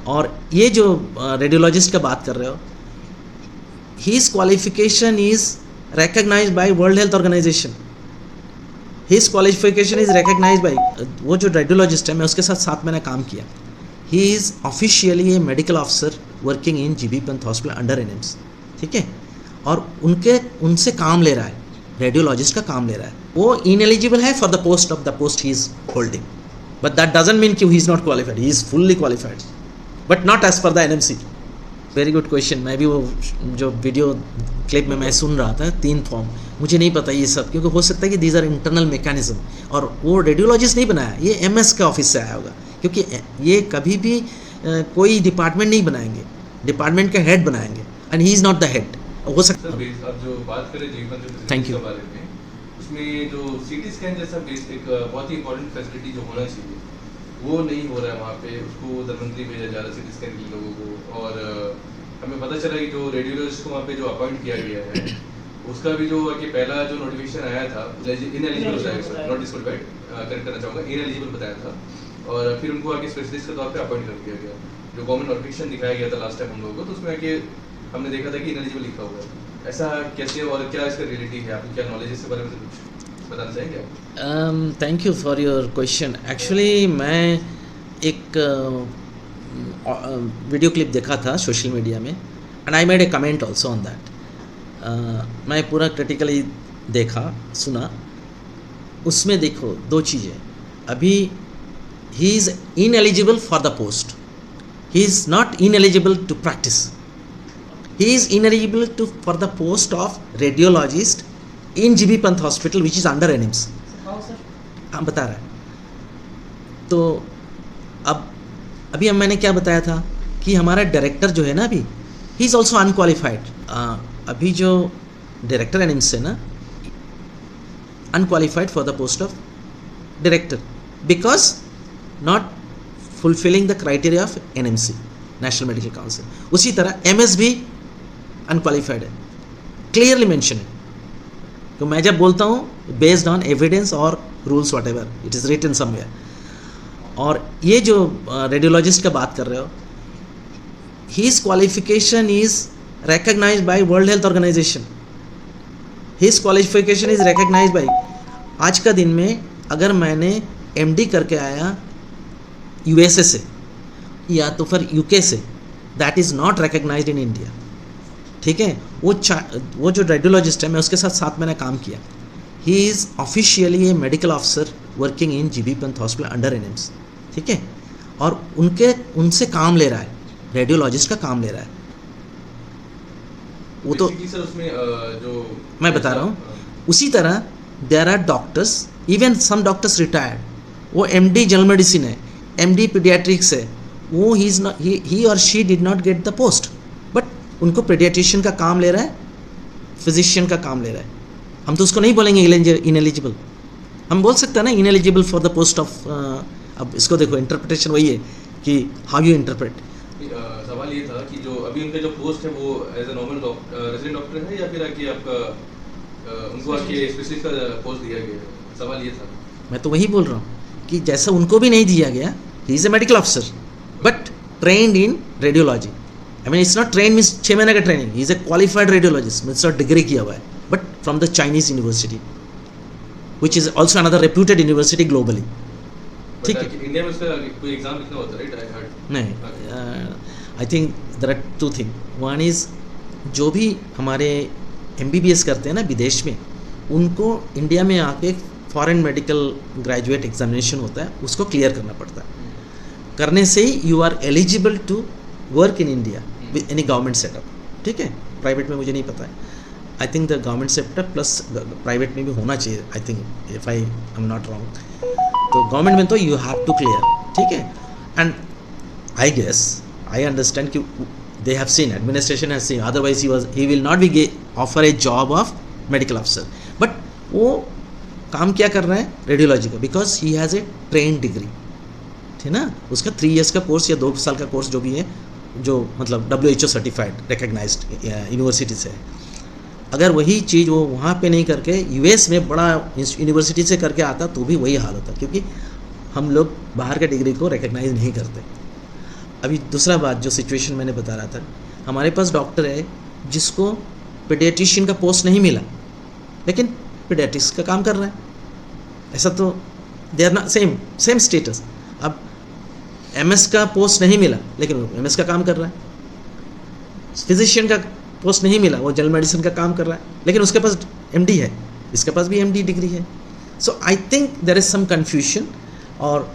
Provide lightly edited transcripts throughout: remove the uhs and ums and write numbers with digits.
और ये जो रेडियोलॉजिस्ट का बात कर रहे हो, his qualification is recognised by World Health Organisation. His qualification is recognised by, वो जो रेडियोलॉजिस्ट है, मैं उसके साथ 7 महीने काम किया। He is officially a medical officer working in GB Pant hospital under AIIMS, ठीक है। और उनसे काम ले रहा है, रेडियोलॉजिस्ट का काम ले रहा है। वो इनएलिजिबल है for the post he is holding, but that doesn't mean कि he is not qualified, he is fully qualified, but not as per the NMC. Very good question. मैं भी वो जो वीडियो क्लिप में मैं सुन रहा था 3 फॉर्म, मुझे नहीं पता ये सब, क्योंकि हो सकता है कि दीज आर इंटरनल मैकेनिज्म, और वो रेडियोलॉजिस्ट नहीं बनाया, ये एमएस के ऑफिस से आया होगा, क्योंकि ये कभी भी कोई डिपार्टमेंट नहीं बनाएंगे, डिपार्टमेंट का हेड बनाएंगे, and he is not the head. हो सकता है अब जो बात करें जीवन थैंक यू के बारे में, उसमें जो सीटी स्कैन जैसा एक बहुत ही इंपॉर्टेंट फैसिलिटी जो होना चाहिए वो नहीं हो रहा है वहाँ पे। उसको धर्मंत्री भेजा जा रहा है सीटी स्कैन के लोगों को, और हमें पता चला कि जो रेडियोलॉजिस्ट को वहाँ पे जो अपॉइंट किया गया है उसका भी जो कि पहला जो नोटिफिकेशन आया था इनएलिजिबल बताया, नॉट डिस्क्वालिफाइड, करेक्ट करना चाहूँगा, इनएलिजिबल बताया था, और फिर उनको आगे स्पेशलिस्ट के तौर पे अपॉइंट कर दिया गया। जो गवर्नमेंट नोटिफिकेशन दिखाया गया था लास्ट टाइम हम लोगों को, तो उसमें आके हमने देखा था कि इनएलिजिबल लिखा हुआ है। ऐसा कैसे और क्या इसका रियलिटी है, आपको क्या नॉलेज है इसके बारे में कुछ बताना चाहेंगे आप? Thank you for your question. Actually मैं एक वीडियो क्लिप देखा था सोशल मीडिया में, and I made a comment also on that. मैं पूरा क्रिटिकली देखा, सुना। उसमें देखो 2 चीज़ें। अभी he is ineligible for the post, he is not ineligible to practise, he is ineligible to for the post of radiologist in GB Pant hospital which is under AIIMS. हाँ, बता रहा है। तो अभी मैंने क्या बताया था कि हमारा डायरेक्टर जो है ना, अभी ही इज़ ऑल्सो अनक्वालिफाइड। अभी जो डायरेक्टर एनिम्स है ना, unqualified for the post of director because not fulfilling the criteria of NMC, national medical council. उसी तरह एमएस भी अनक्वालिफाइड है, क्लियरली मेंशन है। तो मैं जब बोलता हूँ बेस्ड ऑन एविडेंस और rules whatever it is written somewhere. और ये जो रेडियोलॉजिस्ट का बात कर रहे हो, his qualification is recognised by World Health Organisation, his qualification is recognised by. आज का दिन में अगर मैंने एमडी करके आया यूएसए से या तो फिर यूके से, that is not recognised in India, ठीक है। वो जो रेडियोलॉजिस्ट है, मैं उसके साथ 7 महीने काम किया। He is officially a medical officer working in GB Pant hospital under AIIMS, ठीक है। और उनसे काम ले रहा है, रेडियोलॉजिस्ट का काम ले रहा है। वो तो सर उसमें जो मैं बता रहा हूँ। उसी तरह there are doctors, even some doctors retired, वो एमडी जनरल मेडिसिन है, एमडी पीडियाट्रिक्स है, वो ही और she did not get the post, but उनको पीडियाट्रिशियन का काम ले रहा है, फिजिशियन का काम ले रहा है। हम तो उसको नहीं बोलेंगे इनएलिजिबल, हम बोल सकते हैं ना ineligible for the post of. अब इसको देखो, इंटरप्रिटेशन वही है कि हाउ यू इंटरप्रेट। सवाल ये था कि जो अभी उनका जो पोस्ट है वो as a normal resident doctor है या फिर आके आपका उनको आके स्पेशलिस्ट का पोस्ट दिया गया है? सवाल ये था। मैं तो वही बोल रहा हूँ कि जैसा उनको भी नहीं दिया गया, he is a medical officer but trend in radiology. I mean it's not train means 6 महीने का training, he is a qualified radiologist, means degree किया हुआ है, but from the Chinese university which is also another reputed university globally, ठीक है। India में इसका कोई एग्जाम लिखना होता है, राइट? I heard. नहीं, I think there are 2 thing. One is जो भी हमारे एमबीबीएस करते हैं ना विदेश में, उनको इंडिया में आके फॉरेन मेडिकल ग्रेजुएट एग्जामिनेशन होता है, उसको क्लियर करना पड़ता है। करने से ही you are eligible to work in India with any government setup, ठीक है। प्राइवेट में मुझे नहीं पता है, I think the government setup plus private में भी होना चाहिए, I think if I am not wrong. तो गवर्नमेंट में तो यू हैव टू क्लियर, ठीक है। And I guess I understand कि they have seen, administration has seen, otherwise he will not be offer a job of medical officer, but वो काम क्या कर रहा है रेडियोलॉजी का, because he has a train degree, ठीक ना। उसका 3 years का कोर्स या 2 साल का कोर्स जो भी है, जो मतलब WHO सर्टिफाइड रिकग्नाइज्ड यूनिवर्सिटी से है। अगर वही चीज़ वो वहाँ पे नहीं करके US में बड़ा यूनिवर्सिटी से करके आता तो भी वही हाल होता, क्योंकि हम लोग बाहर के डिग्री को रिकग्नाइज नहीं करते। अभी दूसरा बात जो सिचुएशन मैंने बता रहा था, हमारे पास डॉक्टर है जिसको पीडियाट्रिशियन का पोस्ट नहीं मिला लेकिन पीडियाट्रिक्स का काम कर रहा है, ऐसा तो they are not same status. अब एमएस का पोस्ट नहीं मिला लेकिन वो एमएस का काम कर रहा है, फिजिशियन का पोस्ट नहीं मिला वो जनरल मेडिसिन का काम कर रहा है लेकिन उसके पास एमडी है, इसके पास भी एमडी डिग्री है। So I think there is some confusion, और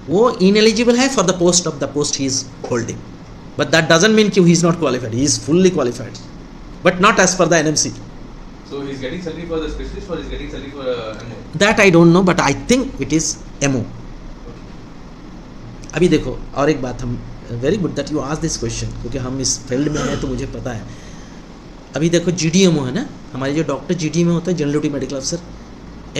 वो इनएलिजिबल है for the post he is holding, but that doesn't mean कि he is not qualified, he is fully qualified but not as per the NMC. So he's getting salary for the specialist or he's getting salary for MO? That I don't know, but I think it is MO. अभी देखो और एक बात, हम very good that you ask this question, क्योंकि हम इस field में हैं तो मुझे पता है। अभी देखो GDMO है ना, हमारे जो डॉक्टर GDMO होता है, जनरल ड्यूटी मेडिकल अफसर,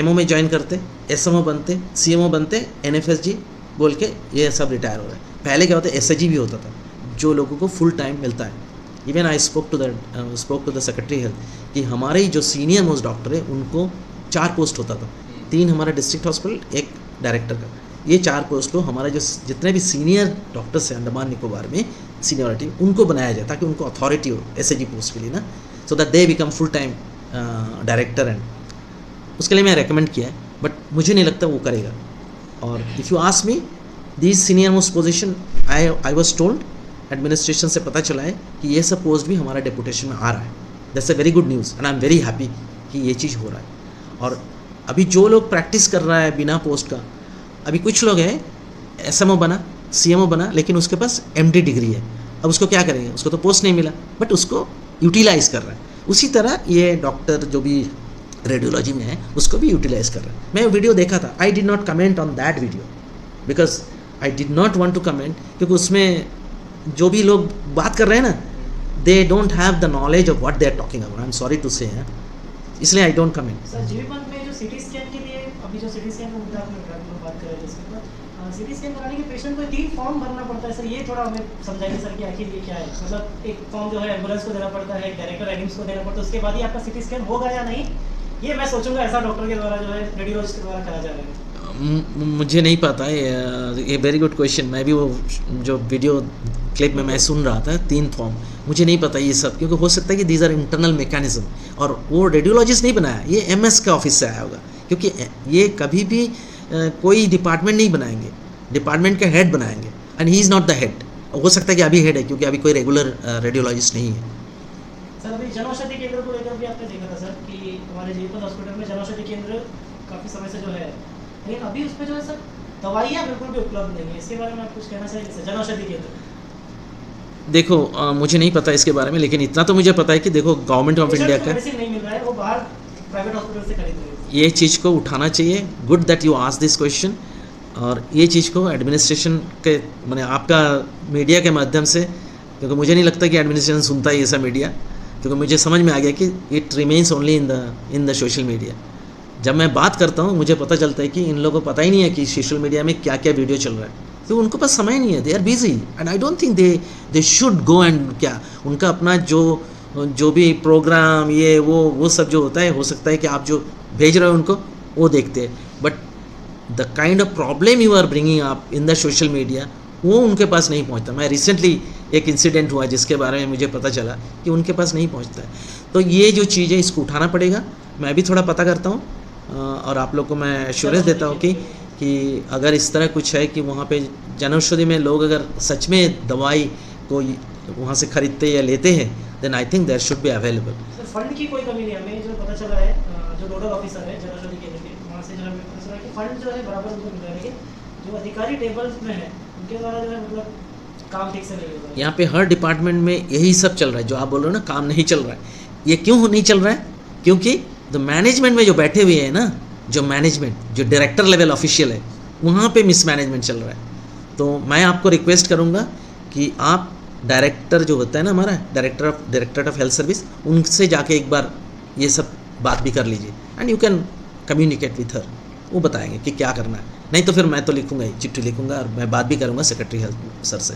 MO में ज्वाइन करते, SMO बनते, CMO बनते, NFSG बोल के ये सब रिटायर हो रहे हैं। पहले क्या होता है, SHG भी होता था जो लोगों को फुल टाइम मिलता है। Even I spoke to the secretary health कि हमारे ही जो सीनियर मोस्ट डॉक्टर है उनको 4 पोस्ट होता था, 3 हमारा डिस्ट्रिक्ट हॉस्पिटल, 1 डायरेक्टर का। ये 4 पोस्ट को हमारे जो जितने भी सीनियर डॉक्टर्स हैं अंडमान निकोबार में सीनियरिटी, उनको बनाया जाए ताकि उनको अथॉरिटी हो SHG पोस्ट के लिए ना, so that they become full time director. And उसके लिए मैं रेकमेंड किया है, बट मुझे नहीं लगता वो करेगा। और if you ask me this senior most position, I was told, administration से पता चला है कि ये सब पोस्ट भी हमारा डेपुटेशन में आ रहा है। That's a very good news and I am very happy कि ये चीज़ हो रहा है। और अभी जो लोग प्रैक्टिस कर रहा है बिना पोस्ट का, अभी कुछ लोग हैं SMO बना, CMO बना, लेकिन उसके पास MD डिग्री है। अब उसको क्या करेंगे, उसको तो पोस्ट नहीं मिला बट उसको यूटिलाइज़ कर रहा है। उसी तरह ये डॉक्टर जो भी रेडियोलॉजी में है उसको भी यूटिलाइज़ कर रहा है। मैं वीडियो देखा था, I did not comment on that video because I did not want to comment, क्योंकि उसमें जो भी लोग बात कर रहे हैं ना, they don't have the knowledge of what they are talking about. I am sorry to say, इसलिए I don't comment. Sir GV Pant में जो सिटी स्कैन के लिए, अभी जो सिटी स्कैन का मुद्दा आपने बात कर रहे थे, इसके बाद सिटी स्कैन कराने के पेशेंट को 3 फॉर्म भरना पड़ता है सर, ये थोड़ा हमें समझाइए सर कि आखिर ये क्या है। मतलब एक फॉर्म जो है एम्बुलेंस को देना पड़ता है, डायरेक्टर एडमिट्स को देना पड़ता है, उसके बाद ही आपका सिटी स्कैन होगा या नहीं, ये मैं सोचूंगा ऐसा डॉक्टर के द्वारा जो है रेडियोलॉजिस्ट के द्वारा करा जा रहा है। मुझे नहीं पता है, ये वेरी गुड क्वेश्चन। मैं भी वो जो वीडियो क्लिप में मैं सुन रहा था 3 फॉर्म, मुझे नहीं पता ये सब, क्योंकि हो सकता है कि दीज आर इंटरनल मैकेनिज्म, और वो रेडियोलॉजिस्ट नहीं बनाया, ये MS का ऑफिस से आया होगा, क्योंकि ये कभी भी कोई डिपार्टमेंट नहीं बनाएंगे, डिपार्टमेंट का हेड बनाएंगे, and he is not the head. हो सकता है कि अभी हेड है, क्योंकि अभी कोई रेगुलर रेडियोलॉजिस्ट नहीं है। सर अभी जनौषधि केंद्र को लेकर भी आपने देखा था सर कि हमारे जीवीपंत हॉस्पिटल में जनौषधि केंद्र काफ़ी समय से जो है, लेकिन अभी उस पर जो है सर दवाइयाँ बिल्कुल भी उपलब्ध नहीं है। इसके बारे में आप कुछ कहना चाहिए सर, जनौषधि केंद्र? देखो मुझे नहीं पता इसके बारे में, लेकिन इतना तो मुझे पता है कि देखो गवर्नमेंट ऑफ इंडिया का मेडिसिन नहीं मिल रहा है, वो बाहर प्राइवेट हॉस्पिटल से खरीद रहे हैं। ये चीज़ को उठाना चाहिए। Good that you ask this question, और ये चीज़ को एडमिनिस्ट्रेशन के मैंने आपका मीडिया के माध्यम से, क्योंकि मुझे नहीं लगता कि एडमिनिस्ट्रेशन सुनता है ये सब मीडिया, क्योंकि मुझे समझ में आ गया कि it remains only in the social media. जब मैं बात करता हूँ मुझे पता चलता है कि इन लोगों को पता ही नहीं है कि सोशल मीडिया में क्या क्या वीडियो चल रहा है, तो उनको पास समय नहीं है, they are busy and I don't think they should go and क्या उनका अपना जो भी प्रोग्राम ये वो सब जो होता है, हो सकता है कि आप जो भेज रहे हो उनको वो देखते हैं, but the kind of problem you are bringing up in the social media वो उनके पास नहीं पहुंचता। मैं रिसेंटली एक इंसिडेंट हुआ जिसके बारे में मुझे पता चला कि उनके पास नहीं पहुंचता है। तो ये जो चीज़ है इसको उठाना पड़ेगा। मैं भी थोड़ा पता करता हूँ और आप लोग को मैं एश्योरेंस देता हूँ कि अगर इस तरह कुछ है कि वहाँ पे जनौषधि में लोग अगर सच में दवाई को वहाँ से खरीदते या लेते हैं, then I think there should be available. Sir fund की कोई कमी नहीं, हमें जो पता चला है जो नोडल ऑफिसर है जनौषधि केंद्र के, वहाँ से जो हमें पता चला कि फंड जो है बराबर उनको मिल रहा है, जो अधिकारी टेबल्स में है उनके द्वारा जो है मतलब काम ठीक से नहीं हो रहा है। यहाँ पे हर डिपार्टमेंट में यही सब चल रहा है जो आप बोल रहे हो ना, काम नहीं चल रहा है। ये क्यों नहीं चल रहा है? क्योंकि द मैनेजमेंट में जो बैठे हुए हैं ना, जो मैनेजमेंट जो डायरेक्टर लेवल ऑफिशियल है, वहाँ पे मिसमैनेजमेंट चल रहा है। तो मैं आपको रिक्वेस्ट करूँगा कि आप डायरेक्टर जो होता है ना हमारा डायरेक्टर ऑफ हेल्थ सर्विस, उनसे जाके एक बार ये सब बात भी कर लीजिए and you can communicate with her. वो बताएंगे कि क्या करना है। नहीं तो फिर मैं तो लिखूँगा ही, चिट्ठी लिखूँगा और मैं बात भी करूँगा सेक्रेटरी हेल्थ सर से।